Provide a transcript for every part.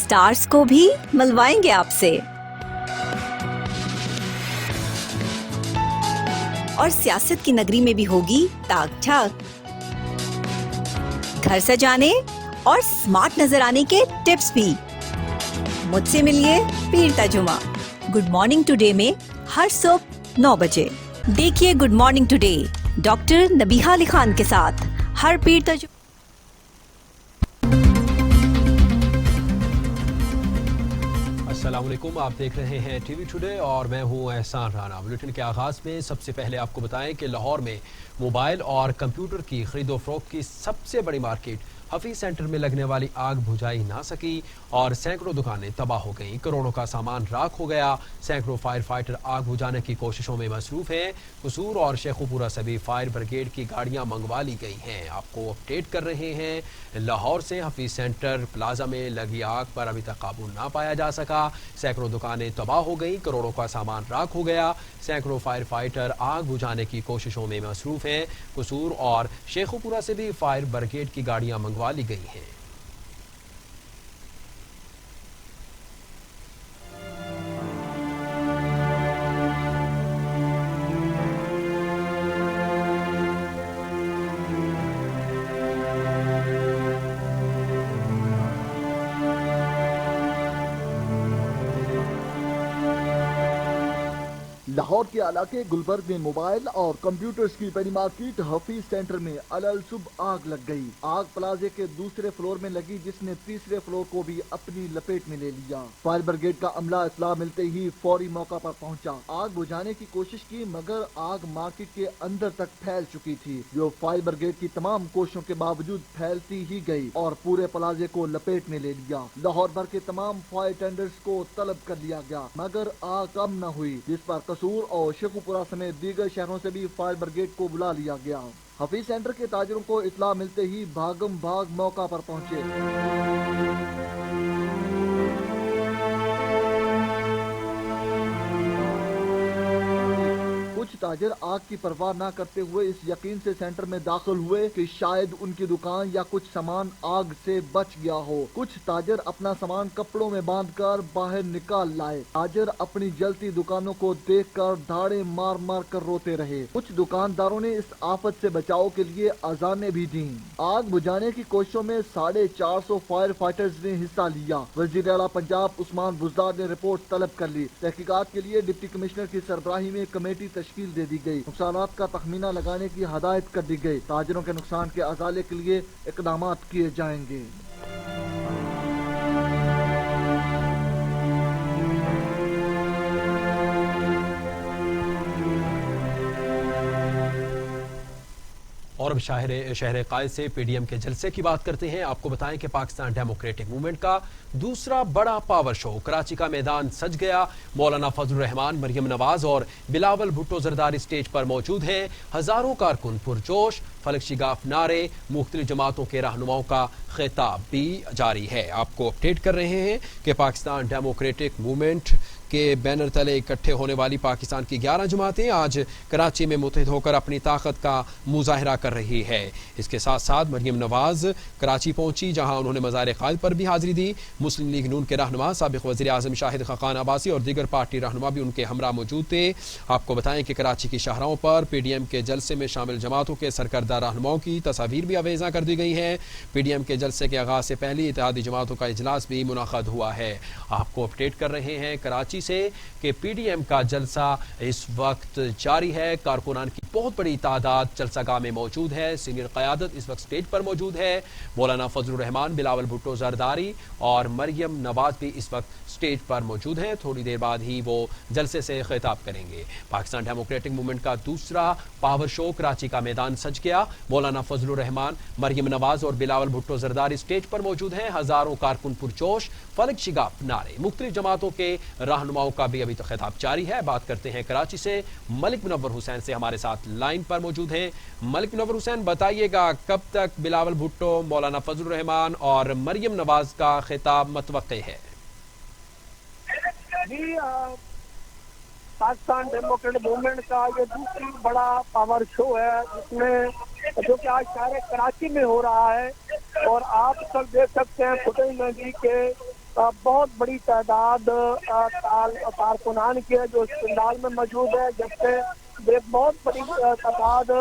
Stars को भी मिलवाएंगे आपसे और सियासत की नगरी में भी होगी ताक झाक। घर सजाने और स्मार्ट नजर आने के टिप्स भी। मुझसे मिलिए पीर तर्जुमा गुड मॉर्निंग टुडे में हर सुबह 9 बजे। देखिए good morning today doctor Nabiha Ali Khan के साथ हर पीर तर्जुमा। अस्सलामुअलैकुम, आप देख रहे हैं टीवी टुडे और मैं हूं एहसान राना। बुलेटिन के आगाज़ में सबसे पहले आपको बताएं कि लाहौर में मोबाइल और कंप्यूटर की खरीदो फरोख्त की सबसे बड़ी मार्केट हफीज सेंटर में लगने वाली आग बुझाई ना सकी और सैकड़ों दुकानें तबाह हो गईं। करोड़ों का सामान राख हो गया। सैकड़ों फायर फाइटर आग बुझाने की कोशिशों में मसरूफ हैं। कसूर और शेखुपुरा से भी फायर ब्रिगेड की गाड़ियां मंगवा ली गई हैं। आपको अपडेट कर रहे हैं लाहौर से। हफीज सेंटर प्लाजा में लगी आग पर अभी तक काबू ना पाया जा सका। सैकड़ों दुकानें तबाह हो गईं। करोड़ों का सामान राख हो गया। सैकड़ों फायर फाइटर आग बुझाने की कोशिशों में मसरूफ हैं। कसूर और शेखुपुरा से भी फायर ब्रिगेड की गाड़ियां मंगवा ली गई हैं। लाहौर के इलाके गुलबर्ग में मोबाइल और कंप्यूटर्स की बड़ी मार्केट हफीज सेंटर में अलल सुबह आग लग गई। आग प्लाजे के दूसरे फ्लोर में लगी जिसने तीसरे फ्लोर को भी अपनी लपेट में ले लिया। फायर ब्रिगेड का अमला इत्तला मिलते ही फौरी मौका पर पहुंचा। आग बुझाने की कोशिश की मगर आग मार्केट के अंदर तक फैल चुकी थी, जो फायर ब्रिगेड की तमाम कोशिशों के बावजूद फैलती ही गई और पूरे प्लाजे को लपेट में ले लिया। लाहौर भर के तमाम फायर टेंडर्स को तलब कर लिया गया मगर आग कम न हुई, जिस पर कसूर और शेखुपुरा समेत दीगर शहरों से भी फायर ब्रिगेड को बुला लिया गया। हफीज सेंटर के ताजिरों को इत्तला मिलते ही भागम भाग मौका पर पहुंचे। कुछ ताजिर आग की परवाह न करते हुए इस यकीन से सेंटर में दाखिल हुए कि शायद उनकी दुकान या कुछ सामान आग से बच गया हो। कुछ ताजिर अपना सामान कपड़ों में बांधकर बाहर निकाल लाए। ताजिर अपनी जलती दुकानों को देखकर धाड़े मार मार कर रोते रहे। कुछ दुकानदारों ने इस आफत से बचाव के लिए अजानें भी दी। आग बुझाने की कोशिशों में 450 फायर फाइटर्स ने हिस्सा लिया। वजीर आला पंजाब उस्मान बुज़दार ने रिपोर्ट तलब कर ली। तहकीकात के लिए डिप्टी कमिश्नर की सरबराही में कमेटी तश्कील दे दी गई। नुकसानात का तखमीना लगाने की हदायत कर दी गई। ताजिरों के नुकसान के अजाले के लिए इक़दामात किए जाएंगे। और अब शहर कायद से पीडीएम के जलसे की बात करते हैं। आपको बताएं कि पाकिस्तान डेमोक्रेटिक मूवमेंट का दूसरा बड़ा पावर शो कराची का मैदान सज गया। मौलाना फजलुर रहमान, मरियम नवाज और बिलावल भुट्टो जरदारी स्टेज पर मौजूद हैं। हजारों कारकुन पुरजोश, फलक शिगाफ नारे, मुख्तलिफ जमातों के रहनुमाओं का खिताब भी जारी है। आपको अपडेट कर रहे हैं कि पाकिस्तान डेमोक्रेटिक मूवमेंट के बैनर तले इकट्ठे होने वाली पाकिस्तान की 11 जमातें आज कराची में मुत्तहिद होकर अपनी ताकत का मुजाहिरा कर रही है। इसके साथ साथ मरियम नवाज कराची पहुंची, जहां उन्होंने मज़ार क़ायद पर भी हाजिरी दी। मुस्लिम लीग नून के रहनुमा साबिक़ वज़ीर आज़म शाहिद खक़ान अब्बासी और दीगर पार्टी रहनुमा भी उनके हमरा मौजूद थे। आपको बताएं कि कराची की शाहराहों पर पीडीएम के जलसे में शामिल जमातों के सरकर्दा रहनुमाओं की तस्वीर भी अवेज़ा कर दी गई हैं। पीडीएम के जलसे के आगाज़ से पहले इत्तेहादी जमातों का इजलास भी मुनक़द हुआ है। आपको अपडेट कर रहे हैं कराची से कि पीडीएम का जलसा इस वक्त जारी है। कारकुनान की बहुत बड़ी तादाद जलसागाह में मौजूद है। सीनियर क़यादत इस वक्त स्टेज पर मौजूद है। मौलाना फजलुर रहमान, बिलावल भुट्टो जरदारी और मरियम नवाज भी इस वक्त स्टेज पर मौजूद हैं। थोड़ी देर बाद ही वो जलसे से खिताब करेंगे। पाकिस्तान डेमोक्रेटिक मूवमेंट का दूसरा पावर शो कराची का मैदान सज गया। मौलाना फजलुर रहमान, मरियम नवाज और बिलावल भुट्टो जरदारी स्टेज पर मौजूद हैं। हजारों कारकुन पुरजोश, फलक शिगाफ नारे, मुख्तलिफ जमातों के रहनुमाओं का भी अभी तो खिताब जारी है। बात करते हैं कराची से। मलिक मुनव्वर हुसैन से हमारे साथ लाइन पर मौजूद हैं। मलिक मुनव्वर हुसैन, बताइएगा कब तक बिलावल भुट्टो, मौलाना फजलुर रहमान और मरियम नवाज का खिताब मतवक्के है? जी, पाकिस्तान डेमोक्रेटिक मूवमेंट का ये दूसरी बड़ा पावर शो है, जिसमें जो कि आज शहर कराची में हो रहा है। और आप सब देख सकते हैं फुटेज में भी के बहुत बड़ी तादाद कारकुनान की है जो इस पंडाल में मौजूद है, जबकि एक बहुत बड़ी तादाद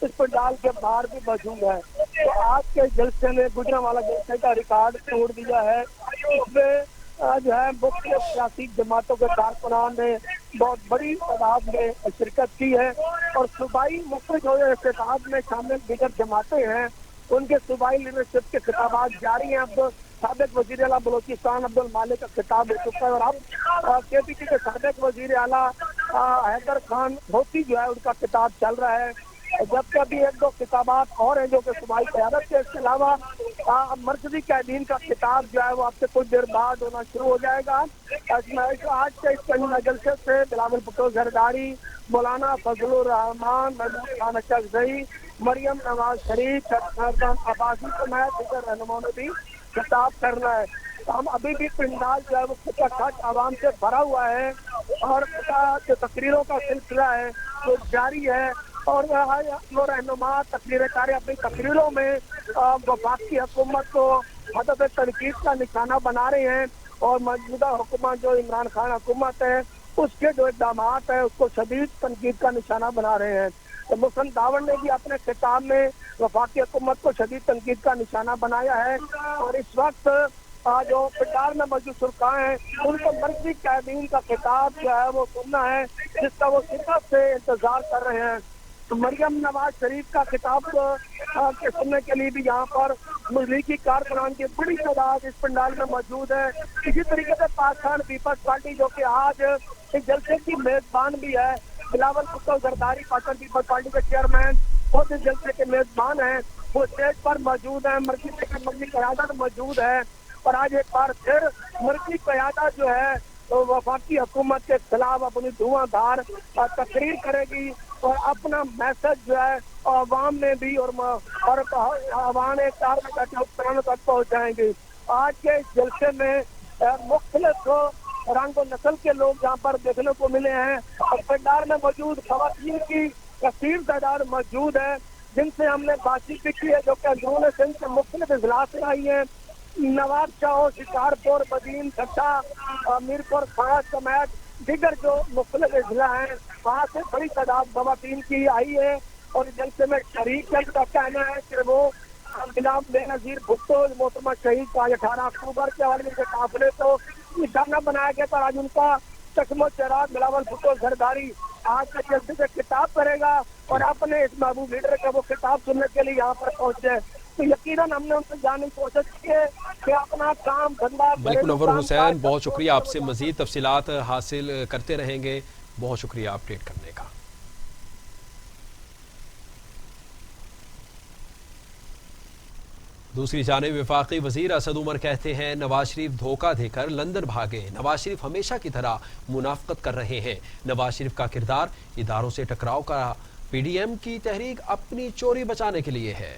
इस पंडाल के बाहर भी मौजूद है। तो आज के जलसे ने गुजरांवाला जलसे का रिकॉर्ड तोड़ दिया है। इसमें जो है मुख्तलिफ सियासी जमातों के कारकुनान ने बहुत बड़ी तादाद में शिरकत की है और सूबाई मुख्तलिफ जो इख्तिताब में शामिल दीगर जमातें हैं उनके सूबाई लीडरशिप के खिताबात जारी हैं। अब साबिक वजीर आला बलोचिस्तान अब्दुल मालिक का खिताब हो चुका है और अब KPT के साबिक वजीर आला हैदर खान धोती जो है उनका खिताब चल रहा है, जबकि अभी एक दो खिताबात और हैं जो कि सूबाई क़यादत के। इसके अलावा मरकजी कैदीन का खिताब जो है वो आपसे कुछ देर बाद होना शुरू हो जाएगा। आज के इस जलसे से बिलावल भुट्टो जरदारी, मौलाना फजलुर रहमान, महमूद खान अशरफी, मरियम नवाज शरीफ, अब्बासी समेत दीगर रहनुमाओं ने भी खिताब करना है। तो हम अभी भी पंडाल जो है वो खचाखच आवाम से भरा हुआ है और जो तकरीरों का सिलसिला है वो जारी है और रहनुमा तकरीरें कार अपनी तकरीरों में वफाकी हुकूमत को हदफ तनकीद का निशाना बना रहे हैं और मौजूदा हुकूमत जो इमरान खान हुकूमत है उसके जो इक़दाम है उसको शदीद तनकीद का निशाना बना रहे हैं। तो मुहसन दावड़ ने भी अपने खिताब में वफाकी हुकूमत को शदीद तनकीद का निशाना बनाया है और इस वक्त जो पंडाल में मौजूद सुरखाएं हैं उनको मरकजी कैदीन का खिताब जो है वो सुनना है, जिसका वो शिद्दत से इंतजार कर रहे हैं। तो मरियम नवाज शरीफ का खिताब के सुनने के लिए भी यहाँ पर मुस्लिम कारकुनान की बड़ी तादाद इस पंडाल में मौजूद है। इसी तरीके से पाकिस्तान पीपल्स पार्टी जो कि आज इस जलसे की मेजबान भी है, बिलावल भुट्टो जरदारी पाकिस्तान पीपल्स पार्टी के चेयरमैन खुद इस जलसे के मेजबान हैं, वो स्टेज पर मौजूद है, मरकजी क़यादत मौजूद है और आज एक बार फिर मरकजी क़यादत जो है तो वफाकी हुकूमत के खिलाफ अपनी धुआंधार तकरीर करेगी और अपना मैसेज जो है आवाम में भी और आवाम कार में बैठे उपकरणों तक पहुँचाएंगे। आज के इस जलसे में मुख्तलिफ रंग और नस्ल के लोग यहाँ पर देखने को मिले हैं और पंडाल में मौजूद खवातीन की कसीर तादाद मौजूद है जिनसे हमने बातचीत भी की है, जो कि अंदरून सिंध से मुख्तलिफ इजलास से आई हैं। नवाब शाह, शिकारपुर, बदीन, ठट्टा, मीरपुर, खास समेत दीगर जो मुख्तलिफ अजला हैं वहाँ से बड़ी तादाद खवातीन की आई है और जलसे में शरीक का कहना है कि वो बिलावल बेनज़ीर भुट्टो मोहतरमा शहीद का 18 अक्टूबर के हवाले से काफिले को निशाना बनाया गया था। आज उनका चश्मो चराग बिलावल भुट्टो जरदारी आज के जलसे से खिताब करेगा और अपने इस महबूब लीडर का वो खिताब सुनने के लिए यहाँ पर पहुंचे। तो यकीनन हमने उनसे जानने की कोशिश की है कि अपना काम धंधा। मलिक मुनव्वर हुसैन, बहुत शुक्रिया, आपसे मजीद तफसीलात हासिल करते रहेंगे। बहुत शुक्रिया अपडेट करने का। दूसरी जानिब वफाकी वजीर असद उमर कहते हैं नवाज शरीफ धोखा देकर लंदन भागे। नवाज शरीफ हमेशा की तरह मुनाफकत कर रहे हैं। नवाज शरीफ का किरदार इदारों से टकराव का PDM की तहरीक अपनी चोरी बचाने के लिए है।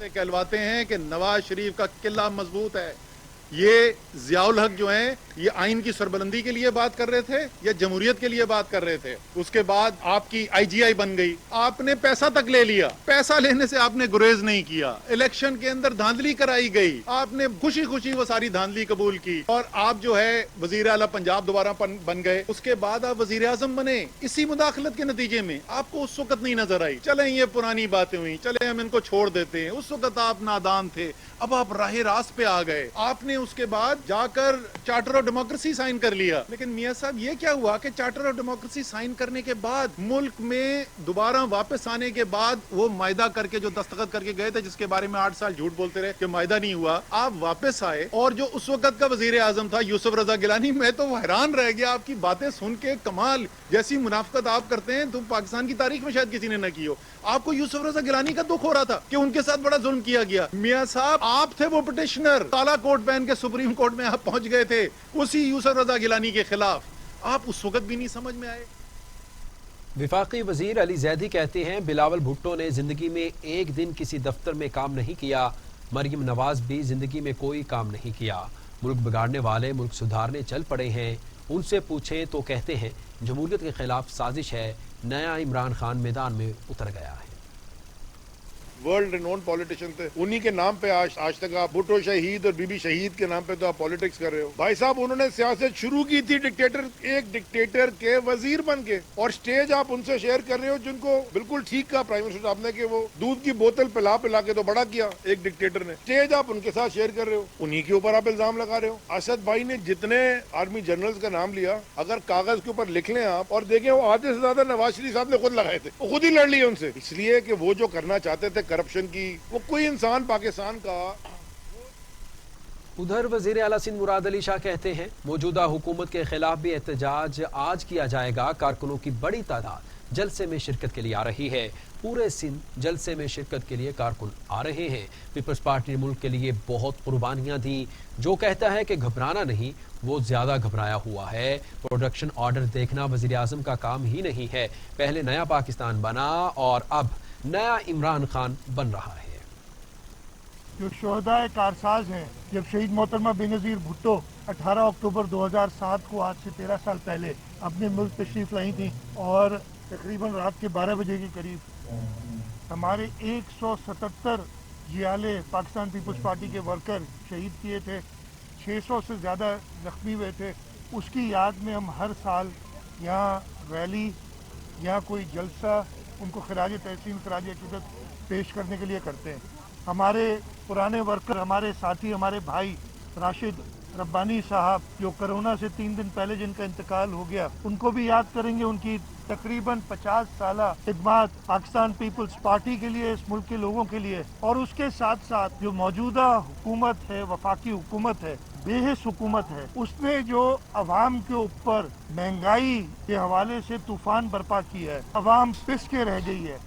कहलवाते हैं कि नवाज शरीफ का किला मजबूत है। ये ज़ियाउल हक जो हैं ये आइन की सरबलंदी के लिए बात कर रहे थे या जमहूरियत के लिए बात कर रहे थे। उसके बाद आपकी IGI बन गई, आपने पैसा तक ले लिया, पैसा लेने से आपने गुरेज नहीं किया, इलेक्शन के अंदर धांधली कराई गई, आपने खुशी खुशी वो सारी धांधली कबूल की और आप जो है वजीर आला पंजाब दोबारा बन गए। उसके बाद आप वजीर आजम बने। इसी मुदाखलत के नतीजे में आपको उस वक्त नहीं नजर आई। चले ये पुरानी बातें हुई, चले हम इनको छोड़ देते हैं। उस वक्त आप नादान थे, अब आप राह रास्त पे आ गए। आपने उसके बाद जाकर चार्टर ऑफ डेमोक्रेसी साइन कर लिया। लेकिन मियां साहब ये क्या हुआ कि चार्टर ऑफ डेमोक्रेसी साइन करने के बाद मुल्क में दोबारा वापस आने के बाद वो मायदा करके जो दस्तखत करके गए थे जिसके बारे में 8 साल झूठ बोलते रहे कि मायदा नहीं हुआ, आप वापस आए और जो उस वक्त का वजीर आजम था यूसुफ रजा गिलानी, मैं तो हैरान रह गया आपकी बातें सुन के। कमाल जैसी मुनाफकत आप करते हैं तो पाकिस्तान की तारीख में शायद किसी ने न की हो। आपको यूसुफ रजा गिलानी का दुख हो रहा था कि उनके साथ बड़ा जुल्म किया गया। मियां साहब आप थे वो पिटिशनर, काला कोट पहन के सुप्रीम कोर्ट में आप पहुंच गए थे उसी यूसुफ रजा गिलानी के खिलाफ। आप उस वक्त भी नहीं समझ में आए। वफाकी वजीर अली जैदी कहते हैं बिलावल भुट्टो ने जिंदगी में एक दिन किसी दफ्तर में काम नहीं किया। मरियम नवाज भी जिंदगी में कोई काम नहीं किया। मुल्क बिगाड़ने वाले मुल्क सुधारने चल पड़े हैं। उनसे पूछें तो कहते हैं जमहूरियत के खिलाफ साजिश है। नया इमरान खान मैदान में उतर गया है। वर्ल्ड रिनोन पॉलिटिशियन थे, उन्हीं के नाम पे आज तक आप भुट्टो शहीद और बीबी शहीद के नाम पे तो आप पॉलिटिक्स कर रहे हो। भाई साहब उन्होंने सियासत शुरू की थी एक डिक्टेटर के वजीर बन के, और स्टेज आप उनसे शेयर कर रहे हो जिनको बिल्कुल ठीक कहा प्राइम मिनिस्टर साहब ने कि वो दूध की बोतल पिला पिला के तो बड़ा किया एक डिक्टेटर ने, स्टेज आप उनके साथ शेयर कर रहे हो, उन्हीं के ऊपर आप इल्जाम लगा रहे हो। असद भाई ने जितने आर्मी जनरल्स का नाम लिया, अगर कागज के ऊपर लिख लें आप और देखें, वो आधे से ज्यादा नवाज शरीफ साहब ने खुद लगाए थे, वो खुद ही लड़ लिए उनसे, इसलिए कि वो जो करना चाहते थे करप्शन की, वो कोई इंसान पाकिस्तान का। उधर वजीर आला सिंध मुराद अली शाह कहते हैं मौजूदा हुकूमत के खिलाफ भी एहतजाज आज किया जाएगा। कारकुनों की बड़ी तादाद जलसे में शिरकत के लिए आ रही है। पूरे सिंध जलसे में शिरकत के लिए कारकुन आ रहे हैं। पीपल्स पार्टी ने मुल्क के लिए बहुत कुर्बानियां दी। जो कहता है कि घबराना नहीं, वो ज्यादा घबराया हुआ है। प्रोडक्शन ऑर्डर देखना वजीर आजम का काम ही नहीं है। पहले नया पाकिस्तान बना और अब नया इमरान खान बन रहा है। जो शोहदाए कारसाज हैं, जब शहीद मोहतरमा बेनज़ीर भुट्टो 18 अक्टूबर 2007 को आज से 13 साल पहले अपने मुल्क तशरीफ लाई थी और तकरीबन रात के 12 बजे के करीब हमारे 177 जियाले पाकिस्तान पीपल्स पार्टी के वर्कर शहीद किए थे, 600 से ज़्यादा जख्मी हुए थे। उसकी याद में हम हर साल यहाँ रैली या कोई जलसा उनको खराज तहसीन खराज अकीदत पेश करने के लिए करते हैं। हमारे पुराने वर्कर, हमारे साथी, हमारे भाई राशिद रब्बानी साहब जो कोरोना से 3 दिन पहले जिनका इंतकाल हो गया, उनको भी याद करेंगे। उनकी तकरीबन 50 साला खिदमत पाकिस्तान पीपल्स पार्टी के लिए, इस मुल्क के लोगों के लिए। और उसके साथ साथ जो मौजूदा हुकूमत है, वफाकी हुकूमत है, बेहिस हुकूमत है, उसने जो अवाम के ऊपर महंगाई के हवाले से तूफान बर्पा किया है, अवाम पिस के रह गई है।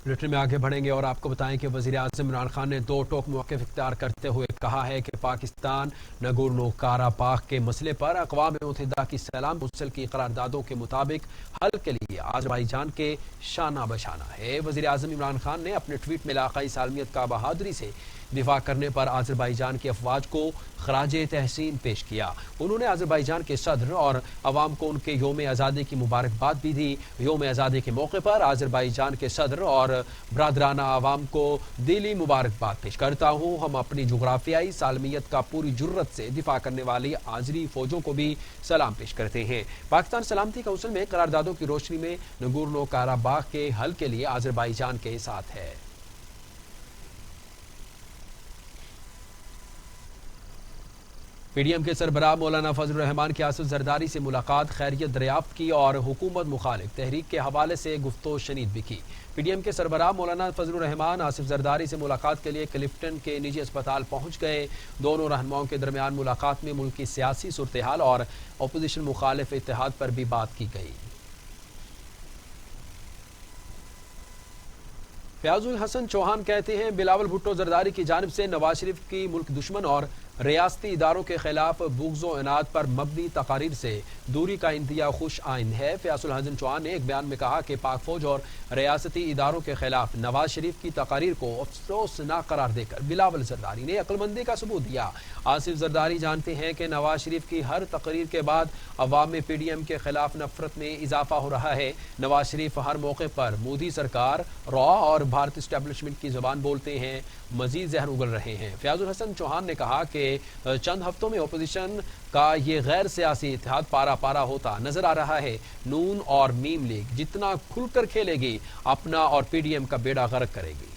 बुलेटिन में आगे बढ़ेंगे और आपको बताएं कि वज़ीर आज़म इमरान खान ने दो टोक मौक़िफ़ इख्तियार करते हुए कहा है कि पाकिस्तान नगोर्नो काराबाख के मसले पर अक़वाम मुत्तहिदा की सलाम कौंसिल की करारदादों के मुताबिक हल के लिए आज़रबाईजान के शाना बशाना है। वज़ीर आज़म इमरान खान ने अपने ट्वीट में इलाक़ाई सालमियत का बहादुरी से दिफा करने पर आज़रबाईजान की अफवाज को खराज तहसीन पेश किया। उन्होंने आज़रबाईजान के सदर और अवाम को उनके योम आज़ादी की मुबारकबाद भी दी। योम आज़ादी के मौके पर आज़रबाईजान के सदर और बरादराना अवाम को दिली मुबारकबाद पेश करता हूँ। हम अपनी जुग्राफियाई सालमियत का पूरी जुर्रत से दिफा करने वाली आज़री फौजों को भी सलाम पेश करते हैं। पाकिस्तान सलामती कौंसिल में करारदादों की रोशनी में नगोर्नो काराबाख के हल के लिए आज़रबाईजान के साथ है। पीडीएम के सरबराह मौलाना फजल रहमान की आसिफ जरदारी से मुलाकात, खैरियत दरियाफ्त की और हुकूमत मुखालिफ तहरीक के हवाले से गुफ्तो शनीद भी की। पीडीएम के सरबराह मौलाना फजल रहमान आसिफ जरदारी से मुलाकात के लिए क्लिफ्टन के निजी अस्पताल पहुंच गए। दोनों रहनुमाओं के दरमियान मुलाकात में मुल्क की सियासी सूरत हाल और अपोजिशन मुखालिफ इत्तेहाद पर भी बात की गई। फयाजुल हसन चौहान कहते हैं बिलावल भुट्टो जरदारी की जानिब से नवाज शरीफ की मुल्क दुश्मन और रियासती इदारों के खिलाफ बुग़्ज़ो इनाद पर मबनी तकारीर से दूरी का इंतहा खुश आइन है। फयाजुल हसन चौहान ने एक बयान में कहा कि पाक फौज और रियासती इदारों के खिलाफ नवाज शरीफ की तकारीर को अफसोसनाक करार देकर बिलावल जरदारी ने अक्लमंदी का सबूत दिया। आसिफ जरदारी जानते हैं कि नवाज शरीफ की हर तकरीर के बाद अवाम में पीडीएम के खिलाफ नफरत में इजाफा हो रहा है। नवाज शरीफ हर मौके पर मोदी सरकार, रॉ और भारत इस्टेब्लिशमेंट की जुबान बोलते हैं, मजीद जहर उगल रहे हैं। फयाजुल हसन चौहान ने कहा कि चंद हफ्तों में अपोजिशन का ये गैर सियासी इत्तेहाद पारा पारा होता नजर आ रहा है। नून और मीम लीग जितना खुलकर खेलेगी, अपना और पीडीएम का बेड़ा गर्क करेगी।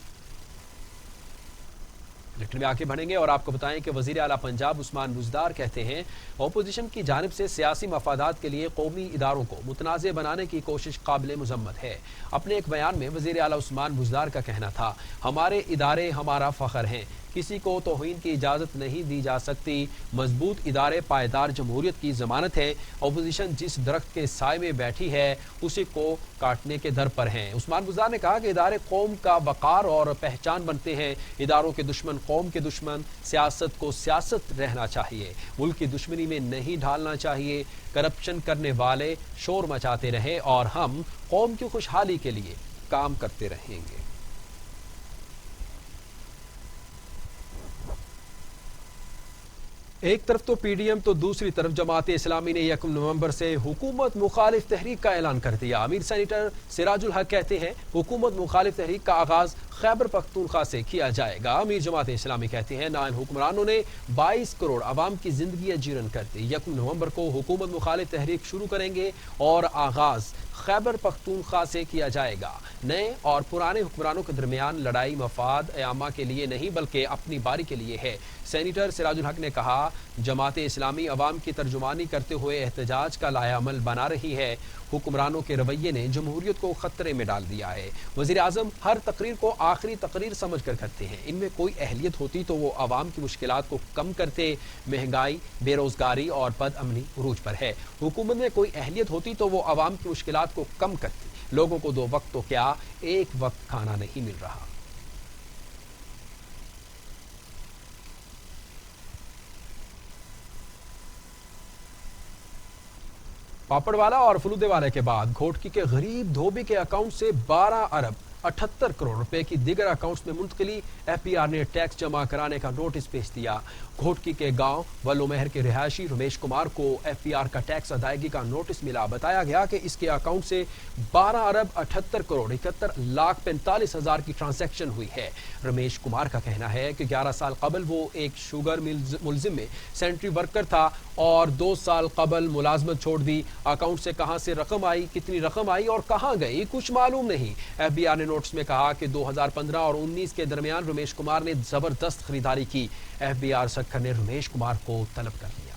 बुलेटिन में आगे बढ़ेंगे और आपको बताएं कि वजीर आला पंजाब उस्मान बुज़दार कहते हैं अपोजिशन की जानिब से सियासी मफादात के लिए कौमी इदारों को मुतनाज़ बनाने की कोशिश काबिल मुज़म्मत है। अपने एक बयान में वजीर आला उस्मान बुज़दार का कहना था, हमारे इदारे हमारा फ़ख्र हैं, किसी को तौहीन की इजाज़त नहीं दी जा सकती। मजबूत इदारे पायदार जमहूरियत की ज़मानत है। अपोजिशन जिस दरख्त के साए में बैठी है उसी को काटने के दर पर हैं। उस्मान बुज़दार ने कहा कि इदारे कौम का वक़ार और पहचान बनते हैं। इदारों के दुश्मन कौम के दुश्मन, सियासत को सियासत रहना चाहिए, मुल्क की दुश्मनी में नहीं ढालना चाहिए। करप्शन करने वाले शोर मचाते रहे और हम कौम की खुशहाली के लिए काम करते रहेंगे। एक तरफ तो पीडीएम तो दूसरी तरफ जमात इस्लामी ने 1 नवंबर से हुकूमत मुखालिफ तहरीक का ऐलान कर दिया। अमीर सेनेटर सिराजुल हक कहते हैं हुकूमत मुखालिफ तहरीक का आगाज खैबर पख्तूनख्वा से किया जाएगा। अमीर जमात इस्लामी कहते हैं नाइन हुक्मरानों ने 22 करोड़ आवाम की जिंदगी जीरन कर दी। 1 नवंबर को हुकूमत मुखालिफ तहरीक शुरू करेंगे और आगाज खैबर पख्तूनख्वा से किया जाएगा। नए और पुराने हुक्मरानों के दरमियान लड़ाई मफाद आमा के लिए नहीं बल्कि अपनी बारी के लिए है। सेनेटर सिराजुल हक ने कहा जमात इस्लामी अवाम की तर्जुमानी करते हुए एहतजाज का लायामल बना रही है। हुक्मरानों के रवैये ने जमहूरियत को खतरे में डाल दिया है। वज़ीर आज़म हर तकरीर को आखिरी तकरीर समझ कर करते हैं। इनमें कोई अहलियत होती तो वो अवाम की मुश्किलात को कम करते। महंगाई, बेरोजगारी और बदअमनी उरूज पर है। हुकूमत में कोई अहलियत होती तो वो अवाम की मुश्किलात को कम करती। लोगों को 2 वक्त तो क्या 1 वक्त खाना नहीं मिल रहा। पापड़वाला और फलूदेवाला के बाद घोटकी के गरीब धोबी के अकाउंट से 12 अरब 78 करोड़ रुपए की दीगर अकाउंट्स में मुंतकली। एफपीआर ने टैक्स जमा कराने का नोटिस भेज दिया। घोटकी के गांव वल्लोमहर के रिहायशी रमेश कुमार को एफपीआर का टैक्स अदायगी का नोटिस मिला। बताया गया कि इसके अकाउंट से 12 अरब 78 करोड़ 71 लाख 45 हजार की ट्रांजैक्शन हुई है। रमेश कुमार का कहना है कि 11 साल कबल वो एक शुगर मुलजिम में सेंट्री वर्कर था और 2 साल कबल मुलाजमत छोड़ दी। अकाउंट से कहां से रकम आई, कितनी रकम आई और कहां गई कुछ मालूम नहीं। एफबीआर ने नोटिस में कहा कि 2015 और 19 के दरमियान रमेश कुमार ने जबरदस्त खरीदारी की। एफबीआर सक्खर ने रमेश कुमार को तलब कर लिया।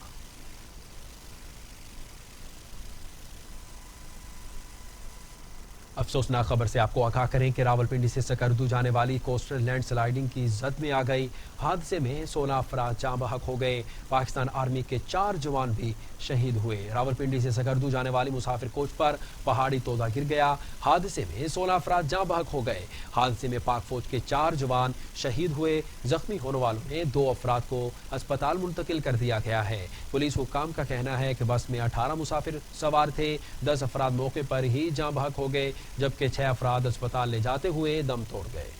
अफसोसनाक खबर से आपको आगाह करें कि रावलपिंडी से सकरदू जाने वाली कोस्टल लैंड स्लाइडिंग की जद में आ गई। हादसे में 16 अफराद जाँ बहक हो गए। पाकिस्तान आर्मी के 4 जवान भी शहीद हुए। रावलपिंडी से सकरदू जाने वाली मुसाफिर कोच पर पहाड़ी तोदा गिर गया। हादसे में 16 अफराद जाँ बहक हो गए। हादसे में पाक फौज के 4 जवान शहीद हुए। जख्मी होने वालों में 2 अफराद को अस्पताल मुंतकिल कर दिया गया है। पुलिस हुक्काम का कहना है कि बस में 18 मुसाफिर सवार थे। 10 अफराद मौके पर ही जाँ बहक हो गए जबकि 6 अफराद अस्पताल ले जाते हुए दम तोड़ गए।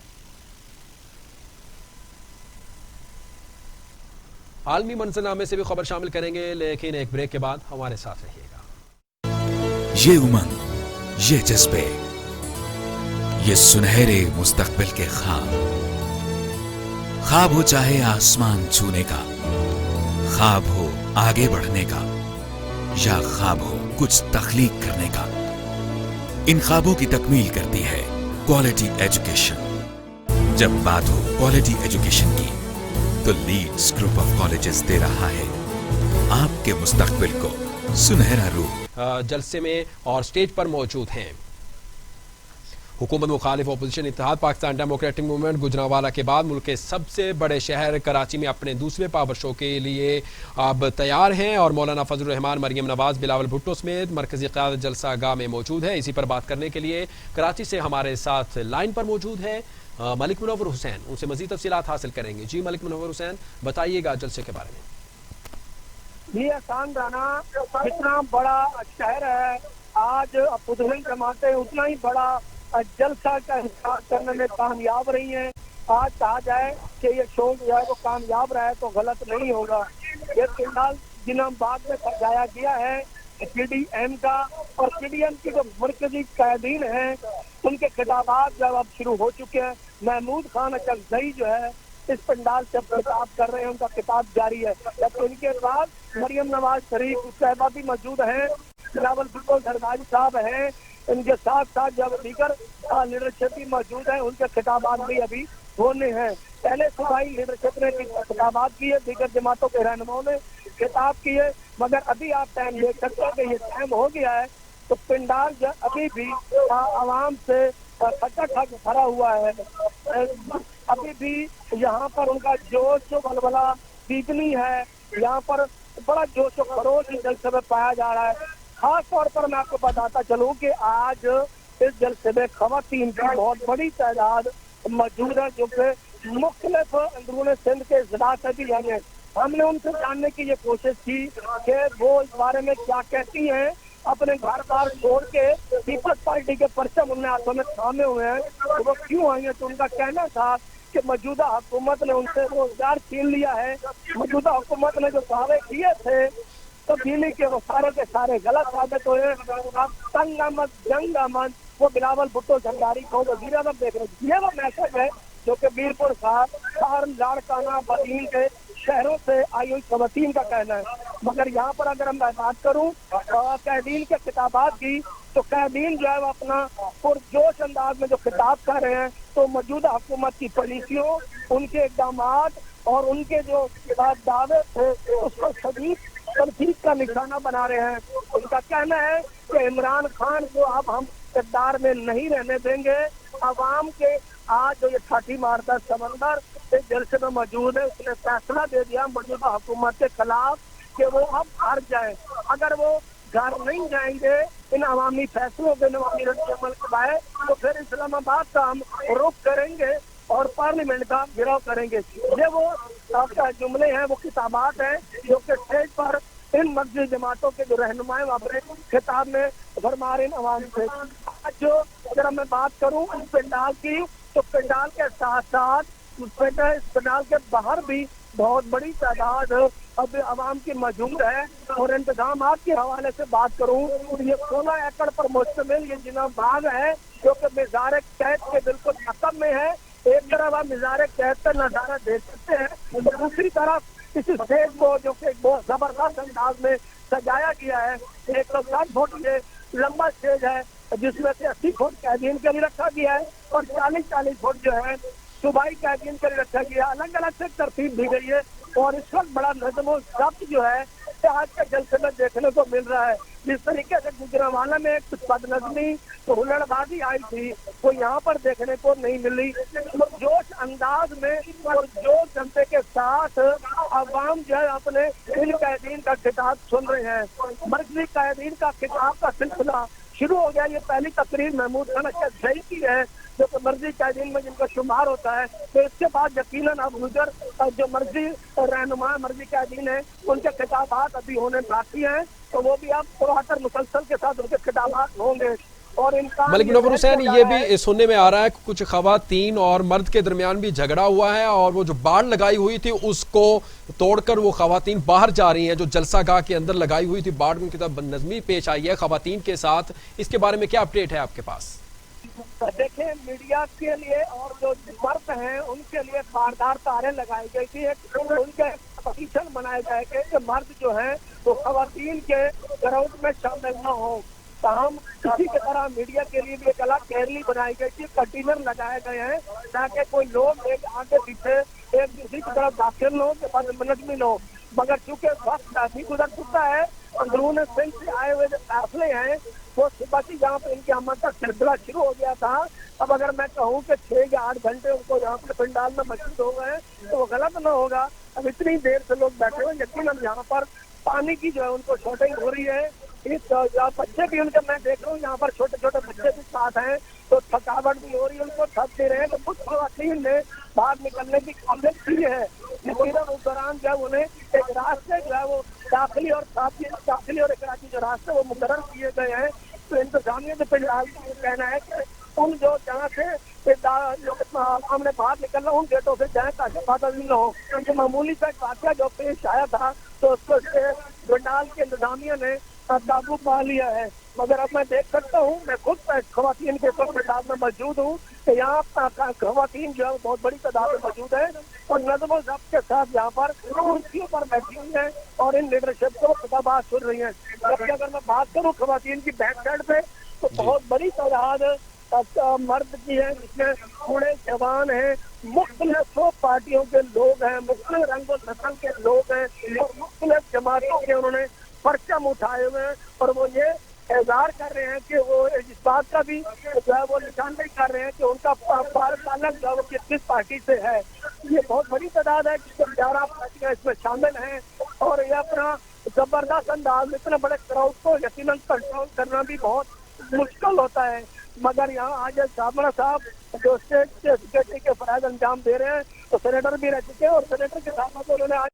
आलमी मंजरनामे से भी खबर शामिल करेंगे, लेकिन एक ब्रेक के बाद हमारे साथ रहिएगा। ये उमंग, ये जज्बे, ये सुनहरे मुस्तकबिल के ख्वाब हो चाहे आसमान छूने का, ख्वाब हो आगे बढ़ने का, या ख्वाब हो कुछ तख्लीक करने का, इन ख्वाबों की तकमील करती है क्वालिटी एजुकेशन। जब बात हो क्वालिटी एजुकेशन की तो लीड्स ग्रुप ऑफ कॉलेजेस दे रहा है आपके मुस्तकबिल को सुनहरा रूप। जलसे में और स्टेज पर मौजूद हैं हुकूमत मुखालिफ अपोजिशन इत्तेहाद पाकिस्तान डेमोक्रेटिक मूवमेंट। गुजरांवाला के बाद मुल्क के सबसे बड़े शहर कराची में अपने दूसरे पावर शो के लिए अब तैयार हैं और मौलाना फजलुर रहमान, मरियम नवाज, बिलावल भुट्टो समेत मरकजी क़यादत जलसा गाह में मौजूद है। इसी पर बात करने के लिए कराची से हमारे साथ लाइन पर मौजूद है मलिक मुनव्वर हुसैन। उनसे मजीद तफसीलात हासिल करेंगे। जी मलिक मुनव्वर हुसैन, बताइएगा जलसे के बारे में। ये आसान राना जितना बड़ा शहर है, आज अपोजिशन जमातें उतना ही बड़ा जलसा का इंतजार करने में कामयाब रही हैं। आज कहा जाए कि ये शो जो है वो कामयाब रहा है तो गलत नहीं होगा। ये फिलहाल जिन्हें बाद में सजाया गया है पीडीएम का, और पीडीएम की जो मरकजी कायदीन हैं उनके खिताबात जब अब शुरू हो चुके हैं। महमूद खान अचकजई जो है इस पंडाल से खिताब कर रहे हैं, उनका खिताब जारी है। जबकि उनके बाद मरियम नवाज शरीफ साहबा भी मौजूद हैं, बिलावल भुट्टो सरदारी साहब हैं, इनके साथ साथ जब दीगर लीडरशिप भी मौजूद है उनके खिताबात भी अभी होने हैं। पहले सूबाई लीडरशिप ने खिताबात किए, दीगर जमातों के रहनुमाओं ने खिताब किए, मगर अभी आप टाइम देख सकते हैं कि ये टाइम हो गया है तो पंडाल अभी भी आवाम से खचाखच भरा हुआ है। अभी भी यहाँ पर उनका जोश बलबला दीपनी है। यहाँ पर बड़ा जोश व खरोश इस जलसे में पाया जा रहा है। खास तौर पर मैं आपको बताता चलूँ कि आज इस जलसे में खवातीन की बहुत बड़ी तादाद मौजूद है जो कि मुख्तलिफ अंदरून सिंध के जिला से भी हैं। हमने उनसे जानने की ये कोशिश की कि वो इस बारे में क्या कहती हैं। अपने घर बार छोड़ के पीपल्स पार्टी के परचम उनने हाथों में थामे हुए हैं तो वो क्यों आई है, तो उनका कहना था کہ موجودہ حکومت نے ان سے روزگار چھین لیا ہے. موجودہ حکومت نے جو دعوے کیے تھے تبدیلی کے وہ سارے سارے غلط ثابت ہوئے. اب تنگ آمد جنگ آمد وہ بلاول بھٹو زرداری کو وزیر اعظم دیکھ رہے ہیں. یہ وہ میسج ہے جو کہ میرپور صاحب سہارن لاڑکانہ بدین کے شہروں سے آئی ہوئی خواتین کا کہنا ہے. مگر یہاں پر اگر میں بات کروں قیدین کے خطابات کی تو قیدین جو ہے وہ اپنا پرجوش انداز میں جو خطاب کر رہے ہیں تو موجودہ حکومت کی پالیسیوں ان کے اقدامات اور ان کے جو دعوے تھے اس کو شدید تنقید کا نشانہ بنا رہے ہیں. ان کا کہنا ہے کہ عمران خان کو اب ہم اقتدار میں نہیں رہنے دیں گے. عوام کے آج جو یہ چھاتی مارتا سمندر اس جلسے میں موجود ہے اس نے فیصلہ دے دیا موجودہ حکومت کے خلاف کہ وہ اب ہار جائیں. اگر وہ گھر نہیں جائیں گے ان عوامی فیصلوں کے عوامی رد عمل کے باعث تو پھر اسلام آباد کا ہم رخ کریں گے اور پارلیمنٹ کا گھیراؤ کریں گے. یہ وہ جملے ہیں وہ خطابات ہیں جو کہ اسٹیج پر ان مذہبی جماعتوں کے جو رہنمائے اپنے خطاب میں فرما رہے ہیں عوام سے. آج جو اگر میں بات کروں اس پنڈال کی تو پنڈال کے ساتھ ساتھ اس پنڈال کے باہر بھی بہت بڑی تعداد اب عوام کی موجود ہے. اور انتظامات کے حوالے سے بات کروں یہ 16 ایکڑ پر مشتمل یہ جناح باغ ہے جو کہ مزار قید کے بالکل عقب میں ہے. ایک طرف آپ مزار قید کا نظارہ دیکھ سکتے ہیں تو دوسری طرف اس اسٹیج کو جو کہ بہت زبردست انداز میں سجایا گیا ہے. 160 فٹ یہ لمبا اسٹیج ہے جس میں سے 80 فٹ قیدین کے لیے رکھا گیا ہے اور 40 فٹ جو ہے صوبائی قیدین کے لیے رکھا گیا. الگ الگ سے ترتیب دی گئی ہے اور اس وقت بڑا نظم و ضبط جو ہے آج کے جلسے میں دیکھنے کو مل رہا ہے. جس طریقے سے گجرانوالہ میں کچھ بد نظمی تو ہلڑ بازی آئی تھی وہ یہاں پر دیکھنے کو نہیں ملی. جوش انداز میں اور جوش جنتے کے ساتھ عوام جو ہے اپنے ان قیدین کا خطاب سن رہے ہیں. مرکزی قیدین کا خطاب کا سلسلہ شروع ہو گیا. یہ پہلی تقریر محمود خان اشرف زئی کی ہے جو کہ مرضی قیدین میں جن کا شمار ہوتا ہے. تو اس کے بعد یقیناً اب گزر جو مرضی رہنما مرضی قیدین ہیں ان کے خطابات ابھی ہونے باقی ہیں تو وہ بھی اب پروہاتر مسلسل کے ساتھ ان کے خطابات ہوں گے. اور ملک منور حسین یہ بھی سننے میں آ رہا ہے کہ کچھ خواتین اور مرد کے درمیان بھی جھگڑا ہوا ہے اور وہ جو باڑ لگائی ہوئی تھی اس کو توڑ کر وہ خواتین باہر جا رہی ہیں. جو جلسہ گاہ کے اندر لگائی ہوئی تھی باڑ میں بد نظمی پیش آئی ہے خواتین کے ساتھ. اس کے بارے میں کیا اپڈیٹ ہے آپ کے پاس؟ دیکھیں میڈیا کے لیے اور جو مرد ہیں ان کے لیے باردار تاریں لگائی گئی تھی. ان کے پٹیشن بنائے گئے کہ مرد جو ہیں وہ خواتین کے گروپ میں شامل نہ ہوں. تاہم اسی کی طرح میڈیا کے لیے بھی ایک الگ کیرلی بنائی گئی تھی. کنٹینر لگائے گئے ہیں تاکہ کوئی لوگ ایک آگے پیچھے ایک دوسری کی طرف داخل نہ ہو کہ بد نظمی نہ ہو. مگر چونکہ وقت کافی گزر چکا ہے اندرون سندھ سے آئے ہوئے جو فیصلے ہیں وہ صبح کی جہاں پہ ان کی آمد کا سلسلہ شروع ہو گیا تھا. اب اگر میں کہوں کہ 6 یا 8 گھنٹے ان کو یہاں پہ پنڈال میں مشہور ہو گئے تو وہ غلط نہ ہوگا. اب اتنی دیر سے لوگ بیٹھے ہوئے یقیناً یہاں پر پانی کی جو ہے ان کو شارٹیج ہو رہی ہے. بچے بھی ان کے میں دیکھ رہا ہوں یہاں پر چھوٹے چھوٹے بچے بھی ساتھ ہیں تو تھکاوٹ بھی ہو رہی ہے ان کو تھک دے رہے ہیں. تو کچھ خواتین نے باہر نکلنے کی قابلیت کی ہے یقیناً اس دوران جو ہے انہیں ایک راستے جو ہے وہ داخلی اور اخراجی جو راستے وہ مقرر کیے گئے ہیں. تو انتظامیہ سے پنڈال کا یہ کہنا ہے کہ ان جو جہاں سے ہم نے باہر نکلنا ان گیٹوں سے جائیں تاکہ بادل نہ ہو. کیونکہ معمولی کا ایک واقعہ جو پیش آیا تھا تو اس کو پنڈال کے انتظامیہ نے قابو پا لیا ہے. مگر اب میں دیکھ سکتا ہوں میں خود خواتین کے پنڈال میں موجود ہوں کہ یہاں خواتین جو ہے بہت بڑی تعداد میں موجود ہے اور نظم و ضبط کے ساتھ یہاں پر کرسیوں پر بیٹھی ہوئی ہیں اور ان لیڈرشپ کو خطابات سن رہی ہیں. جبکہ اگر میں بات کروں خواتین کی بیک سائڈ پہ تو بہت بڑی تعداد مرد کی ہے جس میں بوڑھے جوان ہیں مختلف پارٹیوں کے لوگ ہیں مختلف رنگ و نسل کے لوگ ہیں اور مختلف جماعتوں کے انہوں نے پرچم اٹھائے ہوئے ہیں اور وہ یہ اظہار کر رہے ہیں کہ وہ اس بات کا بھی جو ہے وہ نشاندہی کر رہے ہیں کہ ان کا تعلق جو ہے وہ کس پارٹی سے ہے. یہ بہت بڑی تعداد ہے جس میں 11 پارٹیاں اس میں شامل ہیں اور یہ اپنا زبردست انداز اتنے بڑے کراؤڈ کو یقیناً کنٹرول کرنا بھی بہت مشکل ہوتا ہے. مگر یہاں آج سامنا صاحب جو اسٹیٹ سیکورٹی کے فرائض انجام دے رہے ہیں تو سینیٹر بھی رہ چکے ہیں اور سینیٹر کے ساتھ انہوں نے آج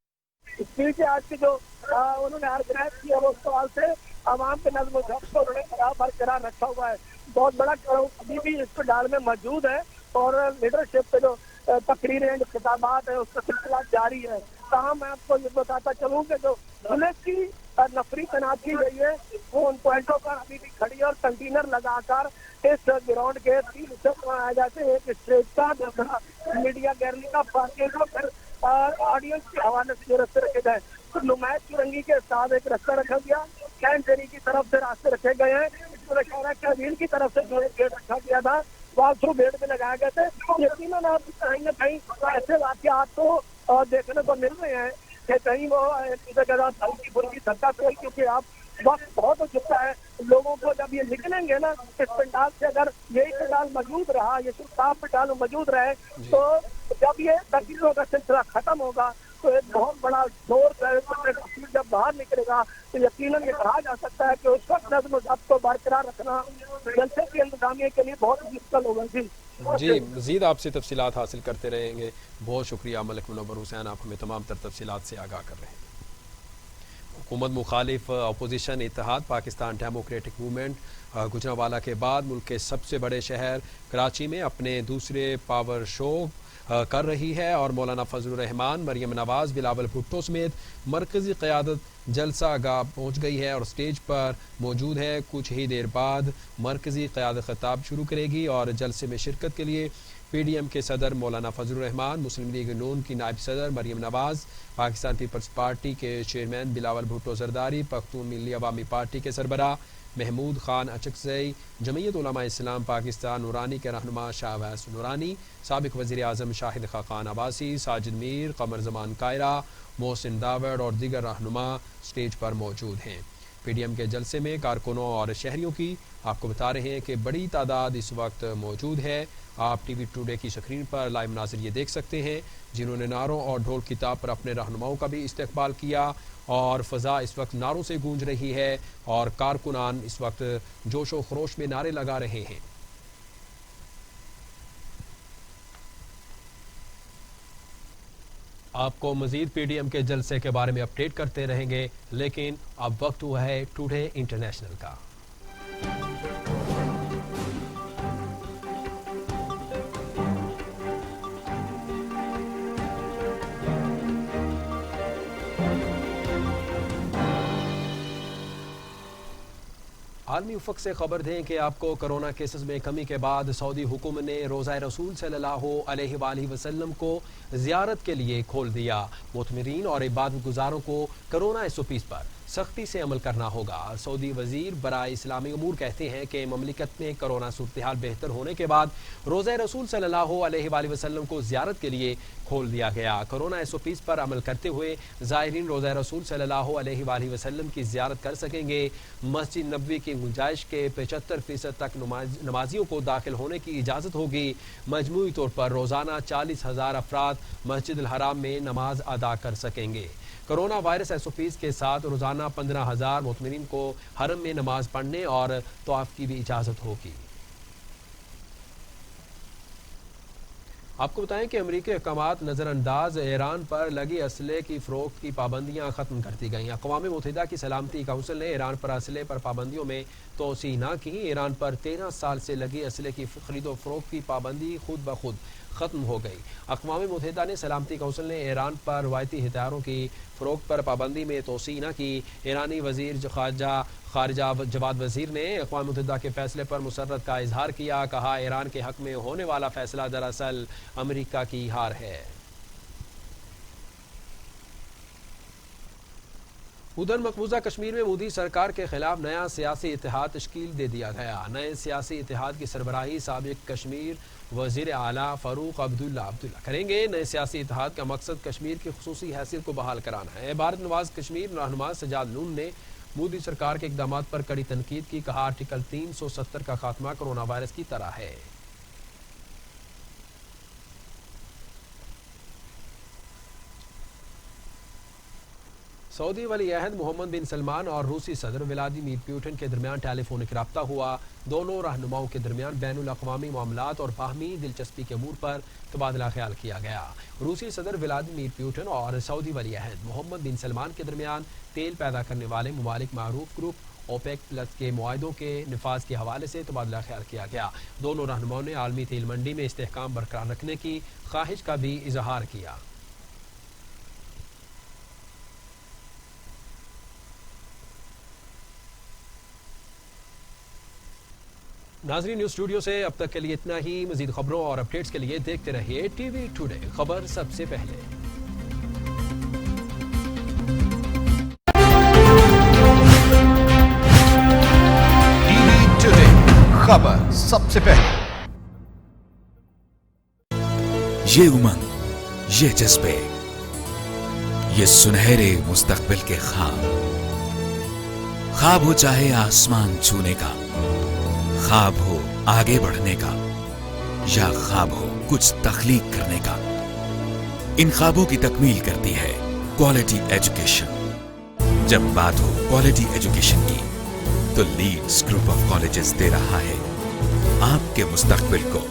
اسپیچ آج کی جو انہوں نے آرگنائز کیا وہ سوال سے عوام کے نظم و ضبط کو انہوں نے برقرار رکھا ہوا ہے. بہت بڑا ابھی بھی اس پنڈال میں موجود ہے اور لیڈرشپ کے جو तकरीरें जो खिताबात है उसका सिलसिला जारी है। तमाम मैं आपको ये बताता चलूँ कि जो पुलिस की नफरी तैनात की गई है वो उन पॉइंटों पर अभी भी खड़ी है और कंटेनर लगाकर इस ग्राउंड के 3 हिस्से बनाए जाते हैं, एक स्टेज का, दूसरा मीडिया गैलरी का, पार्किंग का, फिर ऑडियंस के हवाले से जो रास्ते रखे गए। तो नुमाइश फिरंगी के साथ एक रास्ता रखा गया, कैंटेरी की तरफ से रास्ते रखे गए हैं, इसमें शहरा कैबिन की तरफ से जो गेट रखा गया था वॉक थ्रू गेट भी लगाए गए थे। यकीनन आप कहीं न कहीं ऐसे वाकयात तो देखने को मिल रहे हैं कि कहीं वो जगह हल्की फुल्की धक्का से, क्योंकि आप वक्त बहुत हो चुका है। लोगों को जब ये निकलेंगे ना इस पंडाल से, अगर यही पंडाल मौजूद रहा, ये साफ पंडाल मौजूद रहे, तो जब ये तकरीरों का सिलसिला खत्म होगा तो एक बहुत बड़ा जोर जब बाहर निकलेगा तो यकीनन ये कहा जा सकता है कि उस वक्त नज़्म ज़ब्त को बरकरार रखना जलसे की इंतजामिया के लिए बहुत मुश्किल होगा। जी, मज़ीद आपसे तफसीलात हासिल करते रहेंगे। बहुत शुक्रिया मलिक मुनव्वर हुसैन, आप हमें तमाम तर तफसीलात से आगाह कर रहे हैं। हुकूमत मुखालिफ अपोजिशन इत्तेहाद पाकिस्तान डेमोक्रेटिक मूवमेंट गुजरांवाला के बाद मुल्क के सबसे बड़े शहर कराची में अपने दूसरे पावर शो कर रही है और मौलाना फजलुर रहमान, मरियम नवाज, बिलावल भुट्टो समेत मरकज़ी क़यादत जलसा गाह पहुँच गई है और स्टेज पर मौजूद है। कुछ ही देर बाद मरकज़ी क़यादत ख़िताब शुरू करेगी और जलसे में शिरकत के लिए PDM के सदर मौलाना फजलुर रहमान, मुस्लिम लीग नून की नायब सदर मरियम नवाज, पाकिस्तान पीपल्स पार्टी के चेयरमैन बिलावल भुट्टो जरदारी, पख्तून मिल्ली अवामी पार्टी के सरबराह महमूद खान अचकज़ई, जमीयत उलमा इस्लाम पाकिस्तान नूरानी के रहनुमा शाहबाज नूरानी, साबिक वज़ीर आज़म शाहिद खाकान अब्बासी, साजिद मीर, कमर ज़मान कायरा, मोहसिन दावड़ और दीगर रहनुमा स्टेज पर मौजूद हैं। PDM के जलसे में कारकुनों और शहरियों की आपको बता रहे हैं कि बड़ी तादाद इस वक्त मौजूद है। आप TV टुडे की स्क्रीन पर लाइव नाज़िर ये देख सकते हैं, जिन्होंने नारों और ढोल किताब पर अपने रहनुमाओं का भी इस्तकबाल किया और फ़ज़ा इस वक्त नारों से गूंज रही है और कारकुनान इस वक्त जोश व खरोश में नारे लगा रहे हैं। आपको मज़ीद PDM के जलसे के बारे में अपडेट करते रहेंगे, लेकिन अब वक्त हुआ है टुडे इंटरनेशनल का। आलमी उफ़क़ से खबर दें कि आपको कोरोना केसेस में कमी के बाद सऊदी हुकूमत ने रोज़ा रसूल सल्लल्लाहु अलैहि वसल्लम को ज़ियारत के लिए खोल दिया। मुतमिरीन और इबादत गुजारों को कोरोना SOPs पर सख्ती से अमल करना होगा। सऊदी वज़ीर बराए इस्लामी अमूर कहते हैं कि ममलिकत में कोरोना सूरत हाल बेहतर होने के बाद रोज़ा रसूल सल्लल्लाहु अलैहि वसल्लम को ज़ियारत के लिए खोल दिया गया। कोरोना SOPs पर अमल करते हुए ज़ायरीन रोज़ा रसूल सल्लल्लाहु अलैहि वसल्लम की ज़ियारत कर सकेंगे। मस्जिद नबवी की गुंजाइश के 75% तक नमाजियों को दाखिल होने की इजाज़त होगी। मजमूई तौर पर रोज़ाना 40,000 अफराद मस्जिद अल हराम में नमाज अदा कर सकेंगे। कोरोना वायरस SOPs के साथ रोज़ाना 15,000 मुतमिरीन को हरम में नमाज पढ़ने और तवाफ़ की भी इजाज़त होगी। आपको बताएं कि अमरीकी अहकामात नज़रअंदाज ईरान पर लगी असले की फ़रोख्त की पाबंदियाँ ख़त्म कर दी गईं। अक़वाम मुत्तहिदा की सलामती काउंसिल ने ईरान पर असले पर पाबंदियों में तोसी न की। ईरान पर 13 साल से लगी असले की खरीदो फ़रोख्त की पाबंदी खुद ब खुद ख़त्म हो गई। अक़वाम मुत्तहिदा ने सलामती काउंसिल ने ईरान पर रवायती हथियारों की फ़रोख्त पर पाबंदी में तोसी न की। ईरानी वज़ीर ख़ारिजा जवाद वज़ीर ने अक़वाम मुत्तहिदा के फ़ैसले पर मुसर्रत का इजहार किया। कहा, ईरान के हक़ में होने वाला फ़ैसला दरअसल अमेरिका की हार है। उधर मकबूजा कश्मीर में मोदी सरकार के खिलाफ नया सियासी इत्तेहाद तश्कील दे दिया गया। नए सियासी इत्तेहाद की सरबराही साबिक कश्मीर वज़ीर आला फ़ारूक अब्दुल्ला करेंगे। नए सियासी इत्तेहाद का मकसद कश्मीर की खुसूसी हैसियत को बहाल कराना है। भारत नवाज कश्मीर रहनुमा सजाद नून ने मोदी सरकार के इक़दामात पर कड़ी तनकीद की। कहा, आर्टिकल 370 का खात्मा कोरोना वायरस की तरह है। सऊदी वली अहद मोहम्मद बिन सलमान और रूसी सदर व्लादिमीर पुतिन के दरमियान टेलीफोनिक रब्ता हुआ। दोनों रहनुमाओं के दरमियान बैनुल अक़वामी मामलात और बाहमी दिलचस्पी के अमूर पर तबादला ख्याल किया गया। रूसी सदर व्लादिमीर पुतिन और सऊदी वली अहद मोहम्मद बिन सलमान के दरमियान तेल पैदा करने वाले ममालिक मारूफ ग्रुप اوپیک پلس کے معاہدوں کے نفاذ کے حوالے سے تبادلہ خیال کیا گیا۔ دونوں رہنماؤں نے عالمی تیل منڈی میں استحکام برقرار رکھنے کی خواہش کا بھی اظہار کیا۔ ناظرین، نیوز اسٹوڈیو سے اب تک کے لیے اتنا ہی۔ مزید خبروں اور اپڈیٹس کے لیے دیکھتے رہیے ٹی وی ٹوڈے، خبر سب سے پہلے۔ ٹی وی ٹوڈے، خبر سب سے پہلے۔ یہ امنگ، یہ جذبے، یہ سنہرے مستقبل کے خواب ہو چاہے آسمان چھونے کا، خواب ہو آگے بڑھنے کا، یا خواب ہو کچھ تخلیق کرنے کا، ان خوابوں کی تکمیل کرتی ہے کوالٹی ایجوکیشن۔ جب بات ہو کوالٹی ایجوکیشن کی تو لیڈز گروپ آف کالجز دے رہا ہے آپ کے مستقبل کو